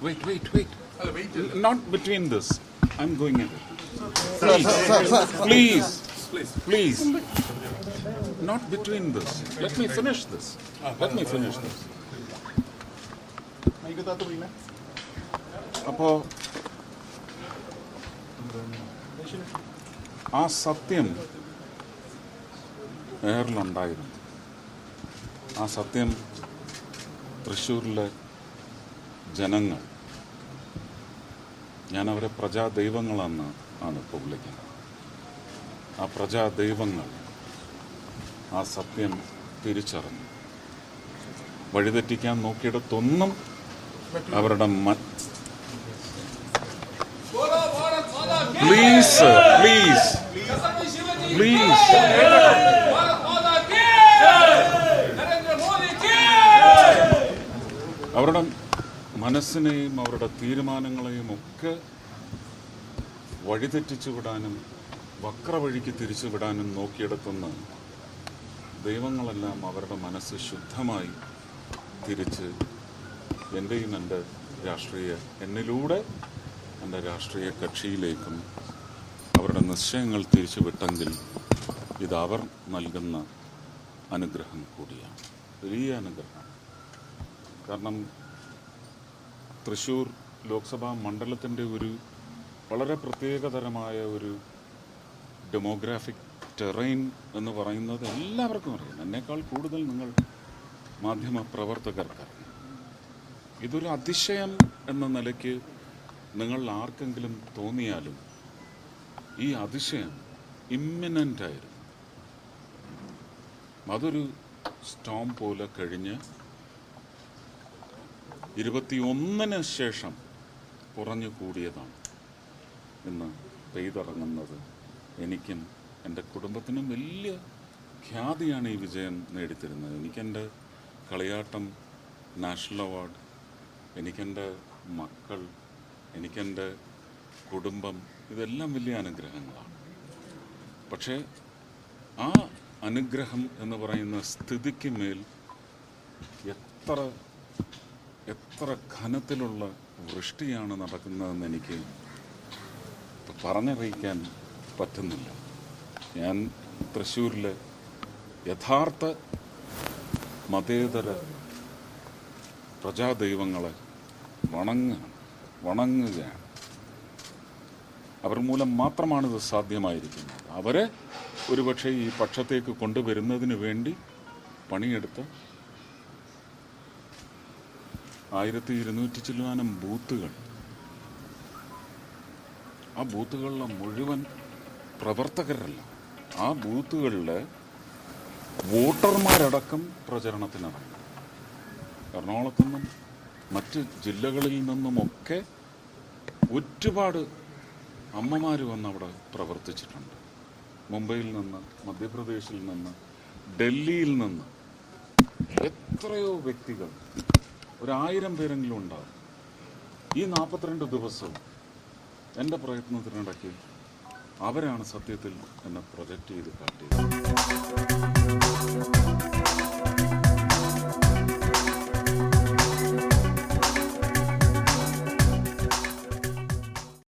Wait. Not between this. I'm going ahead. Please. Not between this. Let me finish this. അപ്പോ ആ സത്യം എയറിലുണ്ടായിരുന്നു. ആ സത്യം തൃശ്ശൂരിലെ ജനങ്ങൾ, ഞാൻ അവരെ പ്രജാദൈവങ്ങളെന്ന് ആണ് ഇപ്പോൾ വിളിക്കുന്നത്. ആ പ്രജാദൈവങ്ങൾ ആ സത്യം തിരിച്ചറിഞ്ഞു. വഴിതെറ്റിക്കാൻ നോക്കിയിടത്തൊന്നും അവരുടെ പ്ലീസ് അവരുടെ മനസ്സിനെയും അവരുടെ തീരുമാനങ്ങളെയും ഒക്കെ വഴിതെറ്റിച്ചു വിടാനും വക്രവഴിക്ക് തിരിച്ചുവിടാനും നോക്കിയെടുത്തുന്ന ദൈവങ്ങളെല്ലാം അവരുടെ മനസ്സ് ശുദ്ധമായി തിരിച്ച് എൻ്റെയും എന്നിലൂടെ എൻ്റെ രാഷ്ട്രീയ കക്ഷിയിലേക്കും അവരുടെ നിശ്ചയങ്ങൾ തിരിച്ചു വിട്ടെങ്കിൽ ഇത് അവർ നൽകുന്ന അനുഗ്രഹം കൂടിയാണ്, വലിയ അനുഗ്രഹം. കാരണം തൃശ്ശൂർ ലോക്സഭാ മണ്ഡലത്തിൻ്റെ ഒരു വളരെ പ്രത്യേകതരമായ ഒരു ഡെമോഗ്രാഫിക് ടെറൈൻ എന്ന് പറയുന്നത് എല്ലാവർക്കും അറിയാം. എന്നേക്കാൾ കൂടുതൽ നിങ്ങൾ മാധ്യമ പ്രവർത്തകർക്കറിയാം. ഇതൊരു അതിശയം എന്ന നിലയ്ക്ക് നിങ്ങൾ ആർക്കെങ്കിലും തോന്നിയാലും ഈ അതിശയം ഇമ്മിനൻ്റായിരുന്നു. അതൊരു സ്റ്റോം പോലെ കഴിഞ്ഞ് 21 ശേഷം കുറഞ്ഞു കൂടിയതാണ് ഇന്ന് പെയ്തിറങ്ങുന്നത്. എനിക്കും എൻ്റെ കുടുംബത്തിനും വലിയ ഖ്യാതിയാണ് ഈ വിജയം നേടിത്തരുന്നത്. എനിക്കെൻ്റെ കളിയാട്ടം നാഷണൽ അവാർഡ്, എനിക്കെൻ്റെ മക്കൾ, എനിക്കെൻ്റെ കുടുംബം, ഇതെല്ലാം വലിയ അനുഗ്രഹങ്ങളാണ്. പക്ഷേ ആ അനുഗ്രഹം എന്ന് പറയുന്ന സ്ഥിതിക്ക് മേൽ എത്ര ഘനത്തിലുള്ള വൃഷ്ടിയാണ് നടക്കുന്നതെന്ന് എനിക്ക് പറഞ്ഞറിയിക്കാൻ പറ്റുന്നില്ല. ഞാൻ തൃശ്ശൂരിലെ യഥാർത്ഥ മതേതര പ്രജാദൈവങ്ങളെ വണങ്ങുകയാണ്. അവർ മൂലം മാത്രമാണിത് സാധ്യമായിരിക്കുന്നത്. അവരെ ഒരുപക്ഷെ ഈ പക്ഷത്തേക്ക് കൊണ്ടുവരുന്നതിന് വേണ്ടി പണിയെടുത്ത 1200 ചില്ലുവാനം ബൂത്തുകൾ, ആ ബൂത്തുകളിലെ മുഴുവൻ പ്രവർത്തകരല്ല, ആ ബൂത്തുകളിലെ വോട്ടർമാരടക്കം പ്രചരണത്തിനിറങ്ങി. എറണാകുളത്തു നിന്നും മറ്റ് ജില്ലകളിൽ നിന്നുമൊക്കെ ഒരുപാട് അമ്മമാർ വന്ന് അവിടെ പ്രവർത്തിച്ചിട്ടുണ്ട്. മുംബൈയിൽ നിന്ന്, മധ്യപ്രദേശിൽ നിന്ന്, ഡൽഹിയിൽ നിന്ന് എത്രയോ വ്യക്തികൾ, 1000 പേരെങ്കിലും ഉണ്ടാകും. ഈ 42 ദിവസവും എൻ്റെ പ്രയത്നത്തിനിടയ്ക്ക് അവരാണ് സത്യത്തിൽ എന്നെ പ്രൊജക്റ്റ് ചെയ്ത് കാട്ടിയത്.